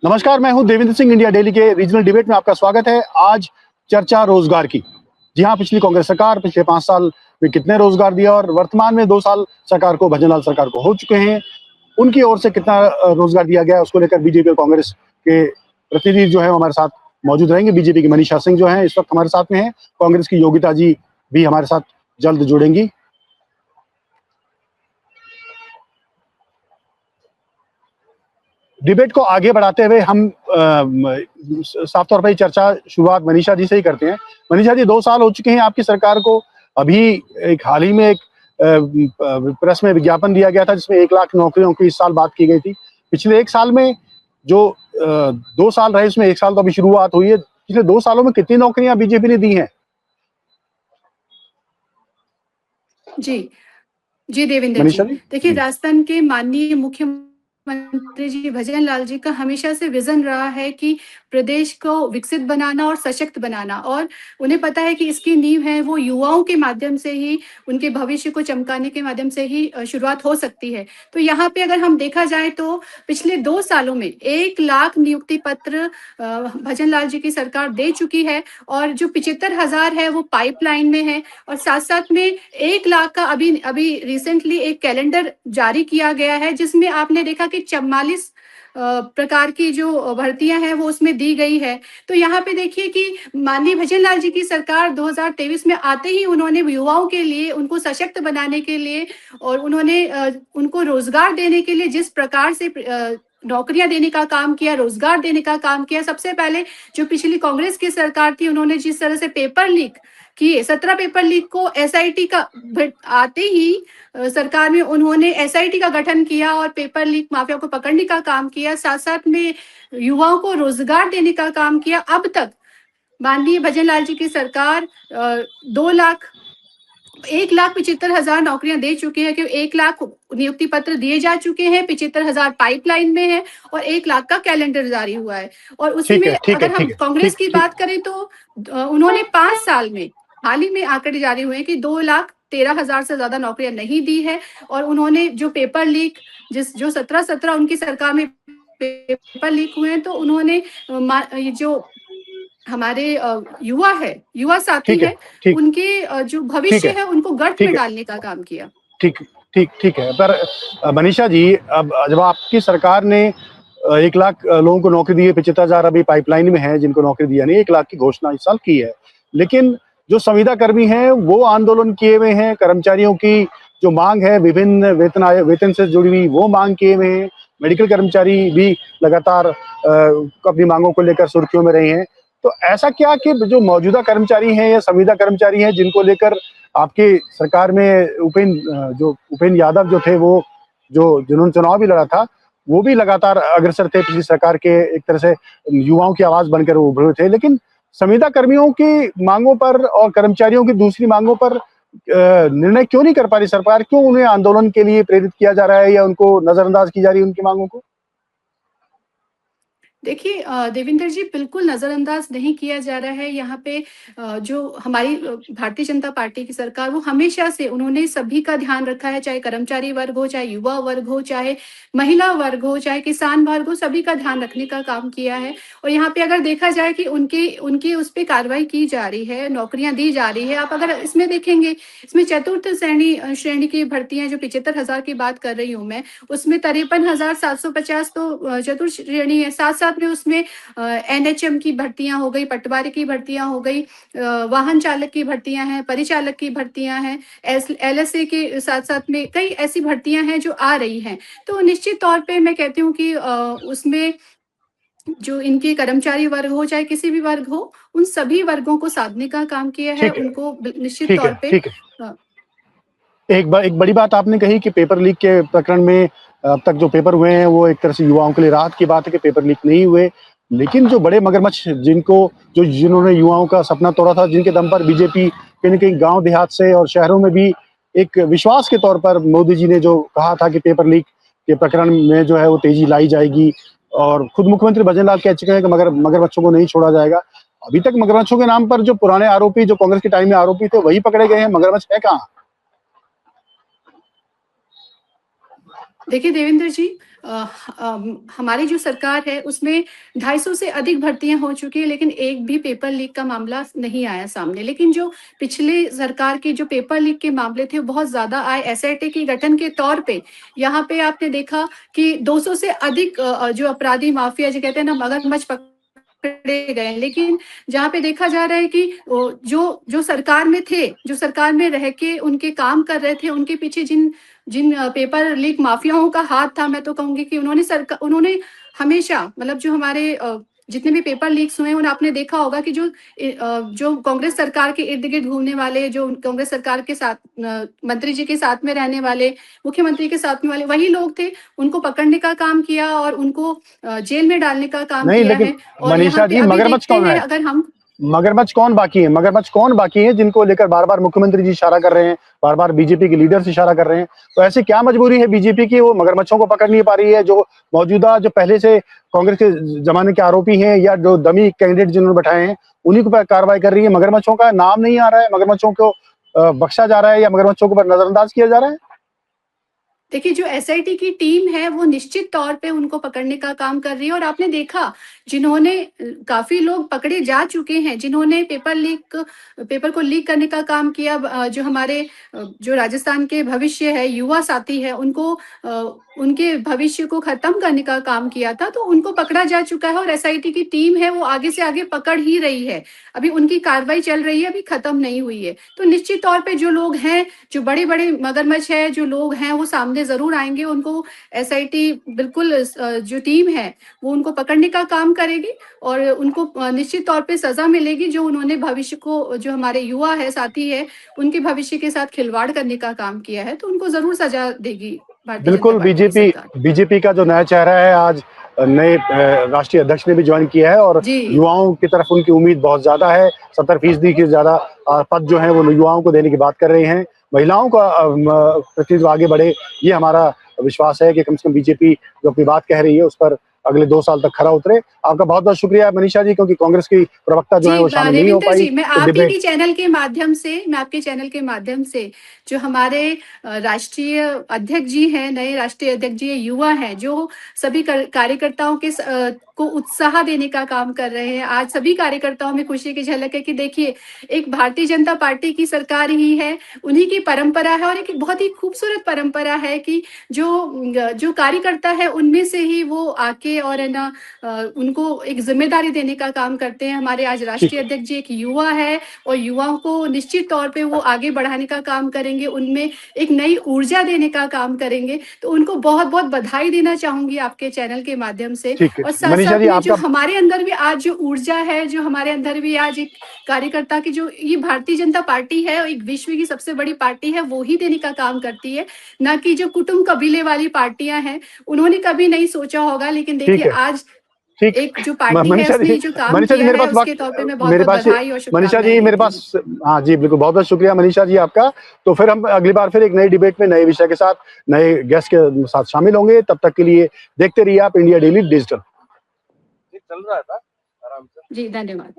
नमस्कार, मैं हूं देवेंद्र सिंह। इंडिया डेली के रीजनल डिबेट में आपका स्वागत है। आज चर्चा रोजगार की। जी हां, पिछली कांग्रेस सरकार पिछले 5 साल में कितने रोजगार दिया और वर्तमान में 2 साल सरकार को, भजनलाल सरकार को हो चुके हैं, उनकी ओर से कितना रोजगार दिया गया, उसको लेकर बीजेपी और कांग्रेस के प्रतिनिधि जो है हमारे साथ मौजूद रहेंगे। बीजेपी की मनीषा सिंह जो है इस वक्त हमारे साथ में है, कांग्रेस की योगिता जी भी हमारे साथ जल्द जुड़ेंगी। डिबेट को आगे बढ़ाते हुए हम साफ तौर पर ही चर्चा शुरुआत मनीषा जी से ही करते हैं। मनीषा जी, 2 साल हो चुके हैं आपकी सरकार को। अभी एक हाल ही में एक प्रेस में विज्ञापन दिया गया था जिसमें 1 लाख नौकरियों की इस साल बात की गई थी। पिछले 1 साल में जो 2 साल रहे उसमें 1 साल तो अभी शुरुआत हुई है। पिछले 2 सालों में कितनी नौकरियां बीजेपी ने दी हैं? जी, जी देवेंद्र मनीषा जी। जी। देखिए, राजस्थान के माननीय मुख्यमंत्री जी भजनलाल जी का हमेशा से विज़न रहा है कि प्रदेश को विकसित बनाना और सशक्त बनाना, और उन्हें पता है कि इसकी नींव है वो युवाओं के माध्यम से ही, उनके भविष्य को चमकाने के माध्यम से ही शुरुआत हो सकती है। तो यहाँ पे अगर हम देखा जाए तो पिछले 2 सालों में 1 लाख नियुक्ति पत्र भजनलाल जी की सरकार दे चुकी है, और जो 75,000 है वो पाइपलाइन में है, और साथ-साथ में 1 लाख का अभी अभी रिसेंटली एक कैलेंडर जारी किया गया है जिसमें आपने देखा कि 44 प्रकार की जो भर्तियां हैं वो उसमें दी गई है। तो यहाँ पे देखिए कि माननीय भजनलाल जी की सरकार 2023 में आते ही उन्होंने युवाओं के लिए, उनको सशक्त बनाने के लिए और उन्होंने उनको रोजगार देने के लिए जिस प्रकार से नौकरियां देने का काम किया, रोजगार देने का काम किया। सबसे पहले जो पिछली कांग्रेस की सरकार थी, उन्होंने जिस तरह से पेपर लीक किए, 17 पेपर लीक को एसआईटी का आते ही सरकार में उन्होंने एसआईटी का गठन किया और पेपर लीक माफिया को पकड़ने का काम किया, साथ साथ में युवाओं को रोजगार देने का काम किया। अब तक माननीय भजनलाल जी की सरकार 1,75,000 नौकरियां दे चुकी है, कि 1 लाख नियुक्ति पत्र दिए जा चुके हैं, 75,000 पाइपलाइन में है और 1 लाख का कैलेंडर जारी हुआ है। और उसी ठीक में है, ठीक है, अगर हम ठीक है, कांग्रेस ठीक की ठीक बात करें तो उन्होंने 5 साल में हाल ही में आंकड़े जारी हुए हैं कि 2,13,000 से ज्यादा नौकरियां नहीं दी है। और उन्होंने जो पेपर लीक, जो 17 उनकी सरकार में पेपर लीक हुए हैं, तो उन्होंने ये जो हमारे युवा साथी ठीक है, है, ठीक उनके जो ठीक भविष्य है, है उनको गर्त ठीक में है, डालने का काम किया। ठीक ठीक ठीक है। पर मनीषा जी, अब जब आपकी सरकार ने 1 लाख लोगों को नौकरी दी है, 75,000 अभी पाइपलाइन में है जिनको नौकरी दिया नहीं, 1 लाख की घोषणा इस साल की है। लेकिन जो संविदा कर्मी हैं वो आंदोलन किए हुए हैं, कर्मचारियों की जो मांग है, विभिन्न वेतन से जुड़ी हुई वो मांग किए हुए हैं। मेडिकल कर्मचारी भी लगातार अपनी मांगों को लेकर सुर्खियों में रहे हैं। तो ऐसा क्या कि जो मौजूदा कर्मचारी हैं या संविदा कर्मचारी हैं जिनको लेकर आपकी सरकार में उपेंद्र यादव जो थे, वो जिन्होंने चुनाव भी लड़ा था, वो भी लगातार अग्रसर थे पिछली सरकार के, एक तरह से युवाओं की आवाज बनकर वो उभरे थे। लेकिन संविदा कर्मियों की मांगों पर और कर्मचारियों की दूसरी मांगों पर निर्णय क्यों नहीं कर पा रही सरकार? क्यों उन्हें आंदोलन के लिए प्रेरित किया जा रहा है या उनको नजरअंदाज की जा रही है उनकी मांगों को? देखिए देवेंद्र जी, बिल्कुल नज़रअंदाज नहीं किया जा रहा है। यहाँ पे जो हमारी भारतीय जनता पार्टी की सरकार, वो हमेशा से उन्होंने सभी का ध्यान रखा है, चाहे कर्मचारी वर्ग हो, चाहे युवा वर्ग हो, चाहे महिला वर्ग हो, चाहे किसान वर्ग हो, सभी का ध्यान रखने का काम किया है। और यहाँ पे अगर देखा जाए कि उनके उनके उस पर कार्रवाई की जा रही है, नौकरियां दी जा रही है। आप अगर इसमें देखेंगे, इसमें चतुर्थ श्रेणी की भर्तियां जो 75,000 की बात कर रही हूँ मैं, उसमें 53,750 तो चतुर्थ श्रेणी है। साथ साथ में उसमें एनएचएम की भर्तियां हो गई, पटवारी की भर्तियां हो गई, वाहन चालक की भर्तियां हैं, परिचालक की भर्तियां हैं, एलएसए के साथ साथ में कई ऐसी भर्तियां हैं जो आ रही हैं। तो निश्चित तौर पे मैं कहती हूँ कि उसमें जो इनके कर्मचारी वर्ग हो, चाहे किसी भी वर्ग हो, उन सभी वर्गों को साधने का काम किया है। ठीक है, उनको निश्चित ठीक है, तौर पे ठीक है। एक बड़ी बात आपने कही कि पेपर लीक के प्रकरण में अब तक जो पेपर हुए हैं वो एक तरह से युवाओं के लिए राहत की बात है कि पेपर लीक नहीं हुए। लेकिन जो बड़े मगरमच्छ जिन्होंने युवाओं का सपना तोड़ा था, जिनके दम पर बीजेपी कहीं न कहीं गाँव देहात से और शहरों में भी एक विश्वास के तौर पर मोदी जी ने जो कहा था कि पेपर लीक के प्रकरण में जो है वो तेजी लाई जाएगी, और खुद मुख्यमंत्री भजनलाल कह चुके हैं कि मगरमच्छों को नहीं छोड़ा जाएगा। अभी तक मगरमच्छों के नाम पर जो पुराने आरोपी, जो कांग्रेस के टाइम में आरोपी थे, वही पकड़े गए हैं। मगरमच्छ है कहाँ? देखिए देवेंद्र जी, हमारी जो सरकार है उसमें 250 से अधिक भर्तियां हो चुकी है, लेकिन एक भी पेपर लीक का मामला नहीं आया सामने। लेकिन जो पिछले सरकार के जो पेपर लीक के मामले थे वो बहुत ज्यादा आए। एसआईटी के गठन के तौर पे यहाँ पे आपने देखा कि 200 से अधिक जो अपराधी माफिया जो कहते हैं ना मगरमच्छ पकड़े गए। लेकिन जहाँ पे देखा जा रहा है कि जो जो सरकार में थे, जो सरकार में रह के उनके काम कर रहे थे, उनके पीछे जिन जिन पेपर लीक माफियाओं का हाथ था, मैं तो कहूंगी कि उन्होंने हमेशा मतलब जो हमारे जितने भी पेपर लीक्स हुए हैं उन्हें आपने देखा होगा कि जो कांग्रेस सरकार के इर्द गिर्द घूमने वाले, जो कांग्रेस सरकार के साथ मंत्री जी के साथ में रहने वाले, मुख्यमंत्री के साथ में वाले वही लोग थे। उनको पकड़ने का काम किया और उनको जेल में डालने का काम नहीं, किया लेकिन है। और मनीषा यहाँ पे जी अभी मगरमच्छ देखते कौन हैं है? अगर हम मगरमच्छ कौन बाकी है? मगरमच्छ कौन बाकी है जिनको लेकर बार बार मुख्यमंत्री जी इशारा कर रहे हैं, बार बार बीजेपी के लीडर्स इशारा कर रहे हैं? तो ऐसी क्या मजबूरी है बीजेपी की, वो मगरमच्छों को पकड़ नहीं पा रही है? जो मौजूदा, जो पहले से कांग्रेस के जमाने के आरोपी हैं या जो डमी कैंडिडेट जिन्होंने बैठाए हैं, उन्हीं के ऊपर कार्रवाई कर रही है। मगरमच्छों का नाम नहीं आ रहा है, मगरमच्छों को बख्शा जा रहा है या मगरमच्छों के ऊपर नजरअंदाज किया जा रहा है? देखिए, जो एसआईटी की टीम है वो निश्चित तौर पे उनको पकड़ने का काम कर रही है। और आपने देखा जिन्होंने काफी लोग पकड़े जा चुके हैं, जिन्होंने पेपर को लीक करने का काम किया। जो हमारे जो राजस्थान के भविष्य है, युवा साथी है, उनके भविष्य को खत्म करने का काम किया था, तो उनको पकड़ा जा चुका है। और एसआईटी की टीम है वो आगे से आगे पकड़ ही रही है। अभी उनकी कार्रवाई चल रही है, अभी खत्म नहीं हुई है। तो निश्चित तौर पे जो लोग हैं, जो बड़े बड़े मगरमच्छ है, जो लोग हैं वो सामने जरूर आएंगे। उनको एसआईटी बिल्कुल जो टीम है वो उनको पकड़ने का काम करेगी और उनको निश्चित तौर पे सजा मिलेगी। जो उन्होंने भविष्य को, जो हमारे युवा है, साथी है, उनके भविष्य के साथ खिलवाड़ करने का काम किया है, तो उनको जरूर सजा देगी भारतीय जनता बिल्कुल। पार्टी की सरकार। बीजेपी का जो नया चेहरा है, आज नए राष्ट्रीय अध्यक्ष ने भी ज्वाइन किया है और जी युवाओं की तरफ उनकी उम्मीद बहुत ज्यादा है। 70% की ज्यादा पद जो है वो युवाओं को देने की बात कर रहे हैं। महिलाओं का प्रतिनिधित्व आगे बढ़े, ये हमारा विश्वास है कि कम से कम बीजेपी जो अपनी बात कह रही है उस पर अगले 2 साल तक खरा उतरे। आपका बहुत बहुत शुक्रिया मनीषा जी, क्योंकि कांग्रेस की प्रवक्ता जो है वो शामिल नहीं हो देवेंद्र पाई जी, मैं आपके चैनल के माध्यम से जो हमारे राष्ट्रीय अध्यक्ष जी हैं, नए राष्ट्रीय अध्यक्ष जी युवा हैं, जो सभी कार्यकर्ताओं को उत्साह देने का काम कर रहे हैं। आज सभी कार्यकर्ताओं में खुशी की झलक है कि देखिए, एक भारतीय जनता पार्टी की सरकार ही है, उन्हीं की परंपरा है। और एक बहुत ही खूबसूरत परंपरा है कि जो कार्यकर्ता है उनमें से ही वो आके और है ना उनको एक जिम्मेदारी देने का काम करते हैं। हमारे आज ठीक राष्ट्रीय है। अध्यक्ष जी एक युवा है और युवाओं को निश्चित तौर पे वो आगे बढ़ाने का काम करेंगे, उनमें एक नई ऊर्जा देने का काम करेंगे। तो उनको बहुत बहुत बधाई देना चाहूंगी आपके चैनल के माध्यम से। ठीक है और साथ मनीषा साथ जी, में जो आपका हमारे अंदर भी आज जो ऊर्जा है, जो हमारे अंदर भी आज एक कार्यकर्ता की, जो ये भारतीय जनता पार्टी है, एक विश्व की सबसे बड़ी पार्टी है, वो ही देने का काम करती है, ना कि जो कुटुंब कबीले वाली पार्टियां हैं। उन्होंने कभी नहीं सोचा होगा, लेकिन देखिए ठीक है। आज ठीक। एक जो पार्टी है मनीषा उसने जी, ये जो काम किया मेरे है पास उसके तौर पे मैं बहुत मेरे बहुत पास बधाई और मनीषा शुभकामनाएं जी, मेरे देती हूँ। पास, हाँ जी बिल्कुल, बहुत बहुत शुक्रिया मनीषा जी आपका। तो फिर हम अगली बार फिर एक नई डिबेट में नए विषय के साथ, नए गेस्ट के साथ शामिल होंगे। तब तक के लिए देखते रहिए आप इंडिया डेली डिजिटल। जी, धन्यवाद।